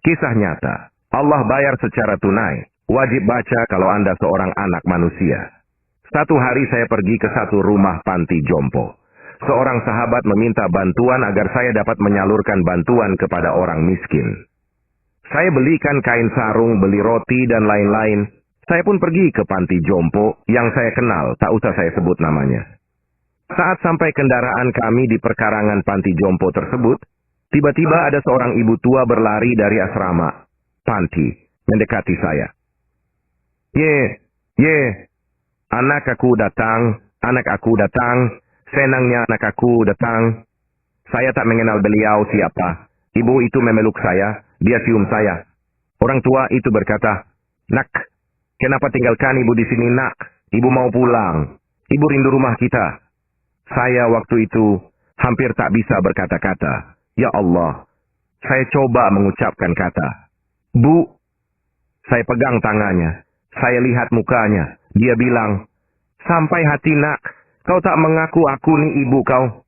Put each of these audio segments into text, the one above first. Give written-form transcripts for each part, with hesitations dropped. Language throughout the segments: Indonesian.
Kisah nyata. Allah bayar secara tunai. Wajib baca kalau Anda seorang anak manusia. Satu hari saya pergi ke satu rumah panti jompo. Seorang sahabat meminta bantuan agar saya dapat menyalurkan bantuan kepada orang miskin. Saya belikan kain sarung, beli roti, dan lain-lain. Saya pun pergi ke panti jompo yang saya kenal, tak usah saya sebut namanya. Saat sampai kendaraan kami di perkarangan panti jompo tersebut, tiba-tiba ada seorang ibu tua berlari dari asrama panti, mendekati saya. Anak aku datang, senangnya anak aku datang. Saya tak mengenal beliau siapa. Ibu itu memeluk saya, dia cium saya. Orang tua itu berkata, "Nak, kenapa tinggalkan ibu di sini, nak? Ibu mau pulang. Ibu rindu rumah kita." Saya waktu itu hampir tak bisa berkata-kata. Ya Allah, saya coba mengucapkan kata, "Bu." Saya pegang tangannya. Saya lihat mukanya. Dia bilang, "Sampai hati, nak. Kau tak mengaku aku nih ibu kau."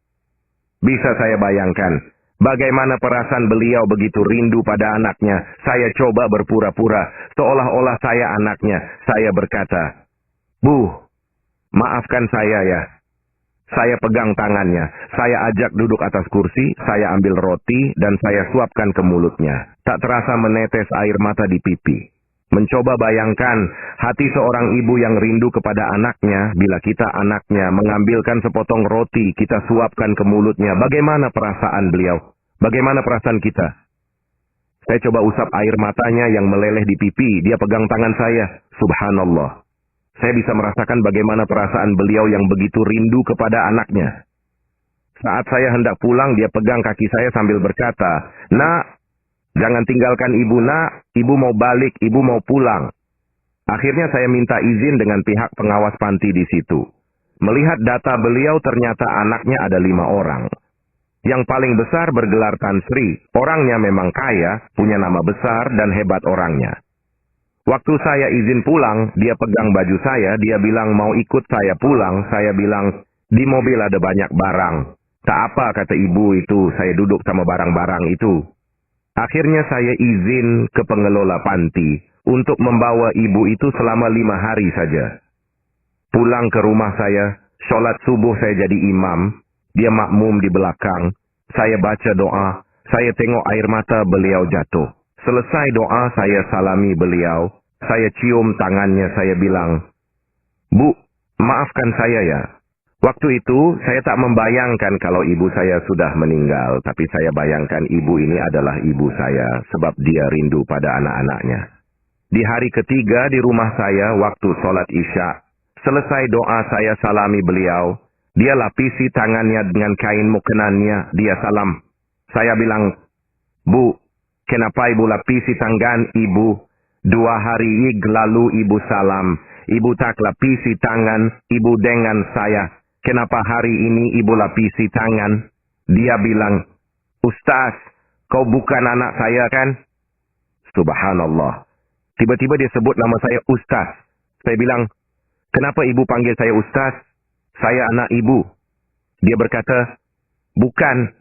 Bisa saya bayangkan bagaimana perasaan beliau begitu rindu pada anaknya. Saya coba berpura-pura seolah-olah saya anaknya. Saya berkata, "Bu, maafkan saya ya." Saya pegang tangannya. Saya ajak duduk atas kursi. Saya ambil roti dan saya suapkan ke mulutnya. Tak terasa menetes air mata di pipi. Mencoba bayangkan hati seorang ibu yang rindu kepada anaknya. Bila kita anaknya mengambilkan sepotong roti, kita suapkan ke mulutnya. Bagaimana perasaan beliau? Bagaimana perasaan kita? Saya coba usap air matanya yang meleleh di pipi. Dia pegang tangan saya. Subhanallah. Saya bisa merasakan bagaimana perasaan beliau yang begitu rindu kepada anaknya. Saat saya hendak pulang, dia pegang kaki saya sambil berkata, "Nak, jangan tinggalkan ibu, nak. Ibu mau balik, ibu mau pulang." Akhirnya saya minta izin dengan pihak pengawas panti di situ. Melihat data beliau, ternyata anaknya ada 5 orang. Yang paling besar bergelar Tan Sri. Orangnya memang kaya, punya nama besar dan hebat orangnya. Waktu saya izin pulang, dia pegang baju saya, dia bilang mau ikut saya pulang. Saya bilang, "Di mobil ada banyak barang." "Tak apa," kata ibu itu, "saya duduk sama barang-barang itu." Akhirnya saya izin ke pengelola panti untuk membawa ibu itu selama 5 hari saja. Pulang ke rumah saya, sholat subuh saya jadi imam, dia makmum di belakang. Saya baca doa, saya tengok air mata beliau jatuh. Selesai doa, saya salami beliau, saya cium tangannya, saya bilang, "Bu, maafkan saya ya. Waktu itu, saya tak membayangkan kalau ibu saya sudah meninggal, tapi saya bayangkan ibu ini adalah ibu saya, sebab dia rindu pada anak-anaknya." Di hari ketiga di rumah saya, waktu sholat isya, selesai doa saya salami beliau, dia lapisi tangannya dengan kain mukenannya, dia salam. Saya bilang, "Bu, kenapa ibu lapisi tangan ibu? 2 hari lalu ibu salam, ibu tak lapisi tangan ibu dengan saya. Kenapa hari ini ibu lapisi tangan?" Dia bilang, "Ustaz, kau bukan anak saya kan?" Subhanallah. Tiba-tiba dia sebut nama saya Ustaz. Saya bilang, "Kenapa ibu panggil saya Ustaz? Saya anak ibu." Dia berkata, "Bukan.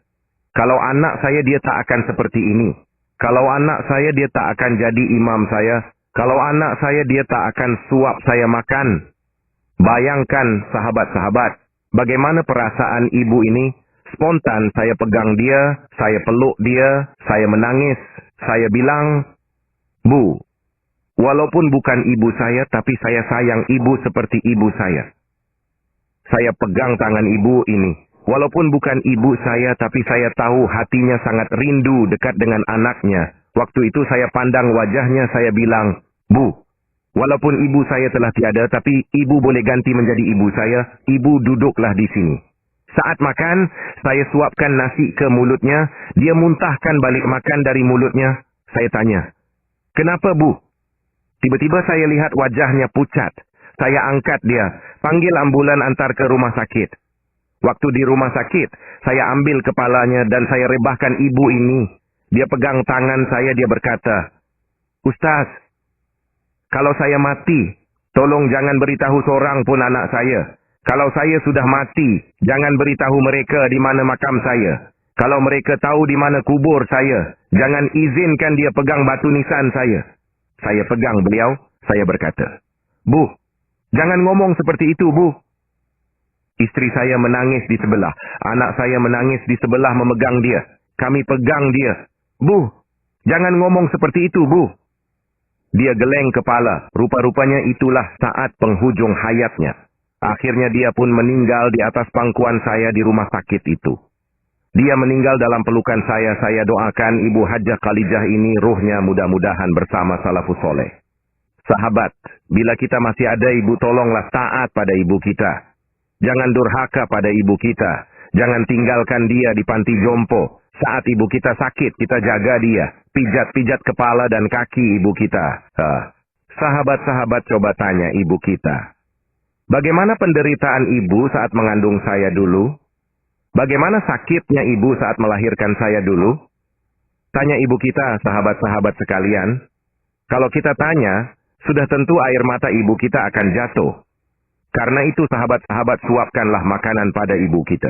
Kalau anak saya dia tak akan seperti ini. Kalau anak saya dia tak akan jadi imam saya. Kalau anak saya dia tak akan suap saya makan." Bayangkan sahabat-sahabat, bagaimana perasaan ibu ini. Spontan saya pegang dia, saya peluk dia, saya menangis. Saya bilang, "Bu, walaupun bukan ibu saya, tapi saya sayang ibu seperti ibu saya." Saya pegang tangan ibu ini. Walaupun bukan ibu saya, tapi saya tahu hatinya sangat rindu dekat dengan anaknya. Waktu itu saya pandang wajahnya, saya bilang, "Bu, walaupun ibu saya telah tiada, tapi ibu boleh ganti menjadi ibu saya. Ibu duduklah di sini." Saat makan, saya suapkan nasi ke mulutnya. Dia muntahkan balik makan dari mulutnya. Saya tanya, "Kenapa, Bu?" Tiba-tiba saya lihat wajahnya pucat. Saya angkat dia, panggil ambulan antar ke rumah sakit. Waktu di rumah sakit, saya ambil kepalanya dan saya rebahkan ibu ini. Dia pegang tangan saya, dia berkata, "Ustaz, kalau saya mati, tolong jangan beritahu seorang pun anak saya. Kalau saya sudah mati, jangan beritahu mereka di mana makam saya. Kalau mereka tahu di mana kubur saya, jangan izinkan dia pegang batu nisan saya. Saya pegang beliau, saya berkata, Bu, jangan ngomong seperti itu, Bu. Istri saya menangis di sebelah, anak saya menangis di sebelah memegang dia. Kami pegang dia. Bu, jangan ngomong seperti itu, Bu. Dia geleng kepala, rupa-rupanya itulah saat penghujung hayatnya. Akhirnya dia pun meninggal di atas pangkuan saya di rumah sakit itu. Dia meninggal dalam pelukan saya doakan Ibu Hajjah Khalijah ini ruhnya mudah-mudahan bersama salafus soleh. Sahabat, bila kita masih ada ibu, tolonglah taat pada ibu kita. Jangan durhaka pada ibu kita. Jangan tinggalkan dia di panti jompo. Saat ibu kita sakit, kita jaga dia. Pijat-pijat kepala dan kaki ibu kita. Sahabat-sahabat coba tanya ibu kita. Bagaimana penderitaan ibu saat mengandung saya dulu? Bagaimana sakitnya ibu saat melahirkan saya dulu? Tanya ibu kita, sahabat-sahabat sekalian. Kalau kita tanya, sudah tentu air mata ibu kita akan jatuh. Karena itu sahabat-sahabat, suapkanlah makanan pada ibu kita.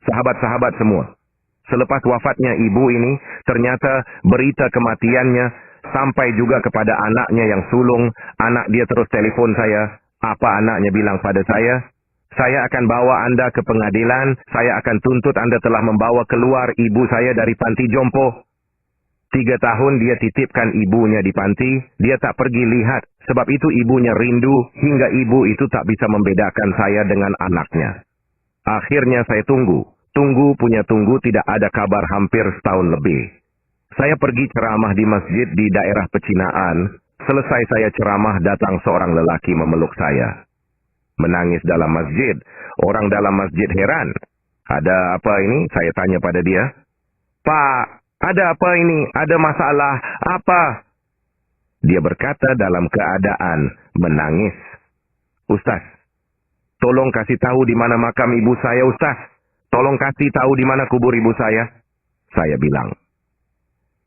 Sahabat-sahabat semua. Selepas wafatnya ibu ini, ternyata berita kematiannya sampai juga kepada anaknya yang sulung. Anak dia terus telepon saya. Apa anaknya bilang pada saya? Saya akan bawa Anda ke pengadilan. Saya akan tuntut Anda telah membawa keluar ibu saya dari panti jompo. 3 tahun dia titipkan ibunya di panti. Dia tak pergi lihat. Sebab itu ibunya rindu hingga ibu itu tak bisa membedakan saya dengan anaknya. Akhirnya saya tunggu tidak ada kabar hampir setahun lebih. Saya pergi ceramah di masjid di daerah Pecinaan. Selesai saya ceramah, datang seorang lelaki memeluk saya. Menangis dalam masjid. Orang dalam masjid heran. Ada apa ini? Saya tanya pada dia. Pak, ada apa ini? Ada masalah apa? Dia berkata dalam keadaan menangis. Ustaz, tolong kasih tahu di mana makam ibu saya, Ustaz. Tolong kasih tahu di mana kubur ibu saya. Saya bilang,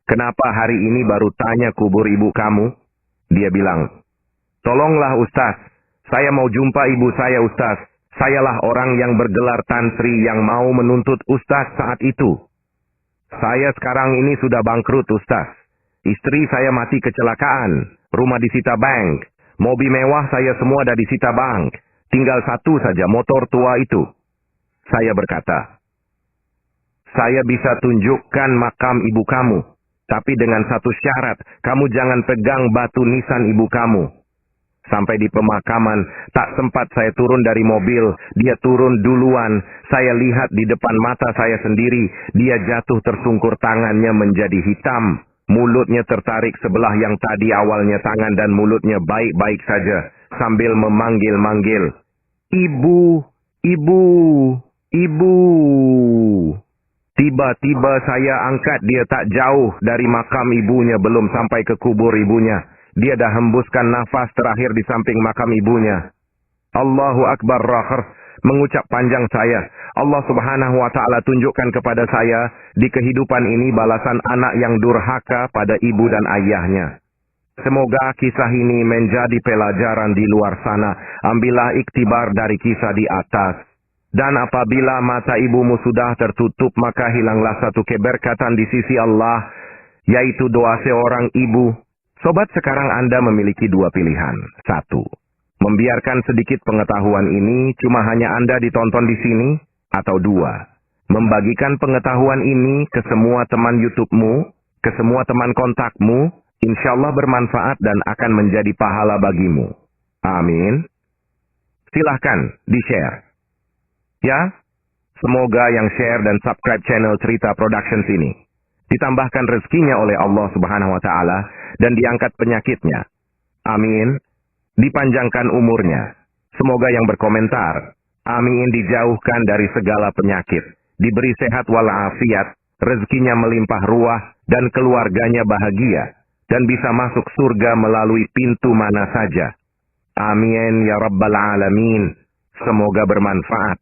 kenapa hari ini baru tanya kubur ibu kamu? Dia bilang, tolonglah Ustaz, saya mau jumpa ibu saya, Ustaz. Sayalah orang yang bergelar tantri yang mau menuntut Ustaz saat itu. Saya sekarang ini sudah bangkrut, Ustaz. Istri saya mati kecelakaan. Rumah disita bank. Mobil mewah saya semua dah disita bank. Tinggal satu saja, motor tua itu. Saya berkata, saya bisa tunjukkan makam ibu kamu. Tapi dengan satu syarat, kamu jangan pegang batu nisan ibu kamu. Sampai di pemakaman, tak sempat saya turun dari mobil. Dia turun duluan. Saya lihat di depan mata saya sendiri. Dia jatuh tersungkur, tangannya menjadi hitam. Mulutnya tertarik sebelah yang tadi awalnya tangan dan mulutnya baik-baik saja. Sambil memanggil-manggil. Ibu, ibu, ibu. Tiba-tiba saya angkat dia tak jauh dari makam ibunya, belum sampai ke kubur ibunya. Dia dah hembuskan nafas terakhir di samping makam ibunya. Allahu Akbar rakhir. Mengucap panjang saya. Allah Subhanahu wa Ta'ala tunjukkan kepada saya di kehidupan ini balasan anak yang durhaka pada ibu dan ayahnya. Semoga kisah ini menjadi pelajaran di luar sana. Ambillah iktibar dari kisah di atas. Dan apabila mata ibumu sudah tertutup, maka hilanglah satu keberkatan di sisi Allah, yaitu doa seorang ibu. Sobat, sekarang Anda memiliki 2 pilihan. 1. Membiarkan sedikit pengetahuan ini cuma hanya Anda ditonton di sini. Atau 2. Membagikan pengetahuan ini ke semua teman YouTube-mu, ke semua teman kontakmu. Insya Allah bermanfaat dan akan menjadi pahala bagimu. Amin. Silahkan di-share. Ya, semoga yang share dan subscribe channel Cerita Productions ini ditambahkan rezekinya oleh Allah Subhanahu wa Ta'ala dan diangkat penyakitnya. Amin. Dipanjangkan umurnya. Semoga yang berkomentar, amin, dijauhkan dari segala penyakit, diberi sehat walafiat, rezekinya melimpah ruah dan keluarganya bahagia dan bisa masuk surga melalui pintu mana saja. Amin ya Rabbal Alamin. Semoga bermanfaat.